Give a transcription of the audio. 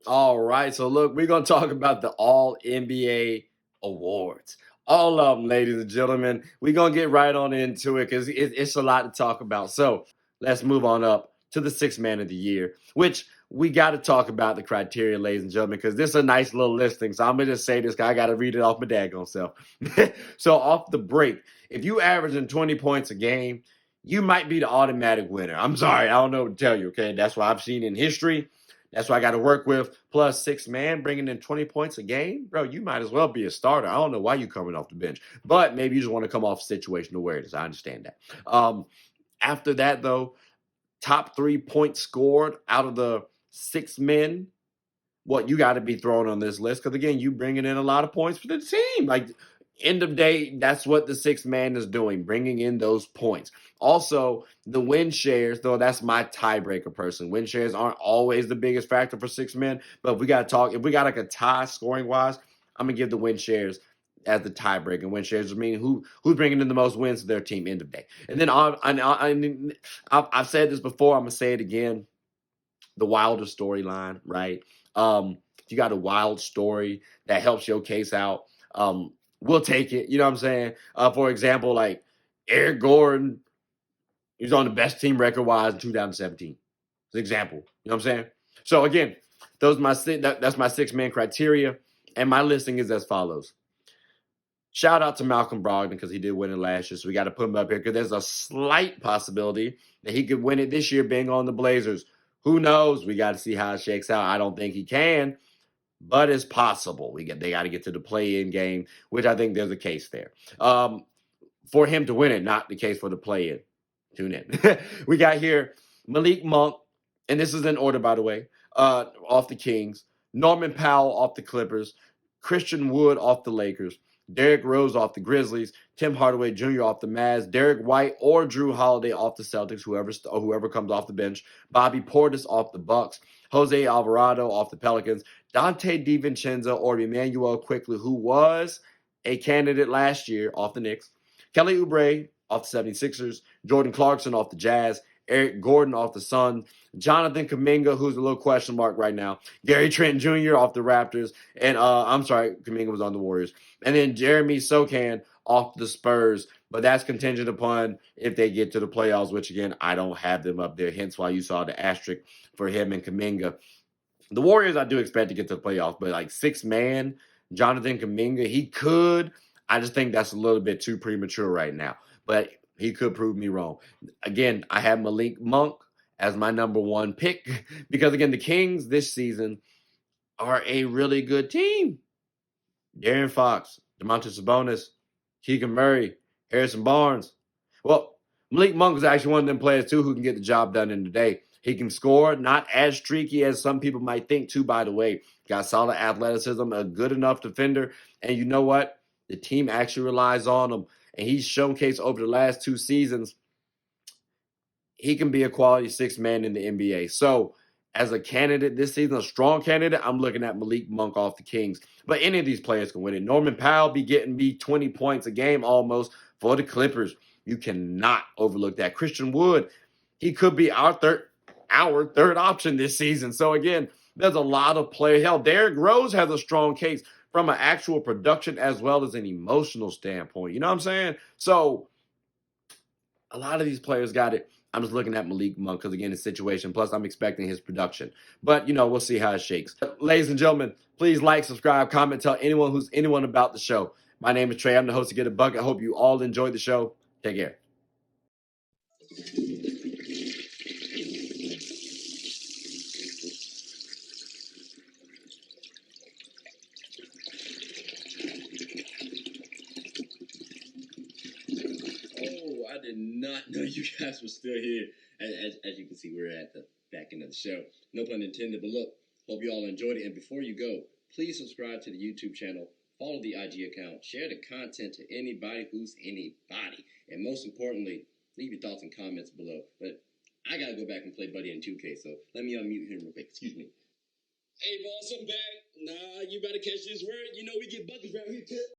All right, so look, we're gonna talk about the All NBA awards. All of them, ladies and gentlemen. We're gonna get right on into it because it's a lot to talk about. So let's move on up to the sixth man of the year, which we got to talk about the criteria, ladies and gentlemen, because this is a nice little listing. So I'm gonna just say this, guy. I got to read it off my daggone self. So off the break, if you averaging 20 points a game, you might be the automatic winner. I'm sorry, I don't know what to tell you. Okay, that's what I've seen in history. That's what I got to work with. Plus, six man bringing in 20 points a game, bro. You might as well be a starter. I don't know why you coming off the bench, but maybe you just want to come off situational awareness. I understand that. After that, though, top 3 points scored out of the six men. What you got to be thrown on this list because again, you bringing in a lot of points for the team. Like end of day, that's what the sixth man is doing, bringing in those points. Also, the win shares, though, that's my tiebreaker person. Win shares aren't always the biggest factor for six men, but if we got to talk, if we got like a tie scoring wise, I'm gonna give the win shares as the tiebreaker. Win shares mean who's bringing in the most wins to their team end of day. And then I've said this before. I'm gonna say it again. The Wilder storyline, right? If you got a wild story that helps your case out, we'll take it. You know what I'm saying? For example, like Eric Gordon, he was on the best team record wise in 2017. As an example, you know what I'm saying? So again, that's my six man criteria, and my listing is as follows. Shout out to Malcolm Brogdon because he did win it last year, so we got to put him up here because there's a slight possibility that he could win it this year, being on the Blazers. Who knows? We got to see how it shakes out. I don't think he can, but it's possible. They got to get to the play-in game, which I think there's a case there for him to win it. Not the case for the play-in. Tune in. We got here Malik Monk, and this is in order, by the way. Off the Kings, Norman Powell off the Clippers, Christian Wood off the Lakers, Derrick Rose off the Grizzlies, Tim Hardaway Jr. off the Mavs, Derek White or Drew Holiday off the Celtics, whoever comes off the bench, Bobby Portis off the Bucks, Jose Alvarado off the Pelicans, Dante DiVincenzo or Emmanuel Quickly, who was a candidate last year off the Knicks, Kelly Oubre off the 76ers, Jordan Clarkson off the Jazz, Eric Gordon off the Suns, Jonathan Kuminga, who's a little question mark right now, Gary Trent Jr. off the Raptors, and I'm sorry, Kuminga was on the Warriors, and then Jeremy Sokan off the Spurs. But that's contingent upon if they get to the playoffs, which again, I don't have them up there. Hence why you saw the asterisk for him and Kuminga. The Warriors, I do expect to get to the playoffs, but like six man, Jonathan Kuminga, he could. I just think that's a little bit too premature right now. But he could prove me wrong. Again, I have Malik Monk as my number one pick because again, the Kings this season are a really good team. De'Aaron Fox, DeMontis Sabonis, Keegan Murray, Harrison Barnes. Well, Malik Monk is actually one of them players too who can get the job done in the day. He can score, not as streaky as some people might think too, by the way. Got solid athleticism, a good enough defender. And you know what? The team actually relies on him. And he's showcased over the last 2 seasons he can be a quality six man in the NBA. So, as a candidate this season, a strong candidate, I'm looking at Malik Monk off the Kings. But any of these players can win it. Norman Powell be getting me 20 points a game almost for the Clippers. You cannot overlook that. Christian Wood, he could be our third option this season. So again, there's a lot of players. Hell, Derrick Rose has a strong case from an actual production as well as an emotional standpoint. You know what I'm saying? So a lot of these players got it. I'm just looking at Malik Monk because, again, his situation. Plus, I'm expecting his production. But, we'll see how it shakes. Ladies and gentlemen, please like, subscribe, comment, tell anyone about the show. My name is Trey. I'm the host of Get a Bucket. I hope you all enjoyed the show. Take care. Oh, I did not know you guys were still here. As you can see, we're at the back end of the show. No pun intended, but look, hope you all enjoyed it. And before you go, please subscribe to the YouTube channel, follow the IG account, share the content to anybody who's anybody. And most importantly, leave your thoughts and comments below. But I got to go back and play Buddy in 2K, so let me unmute him real quick. Excuse me. Hey, boss, I'm back. Nah, you better catch this word. You know we get buckets right here, too.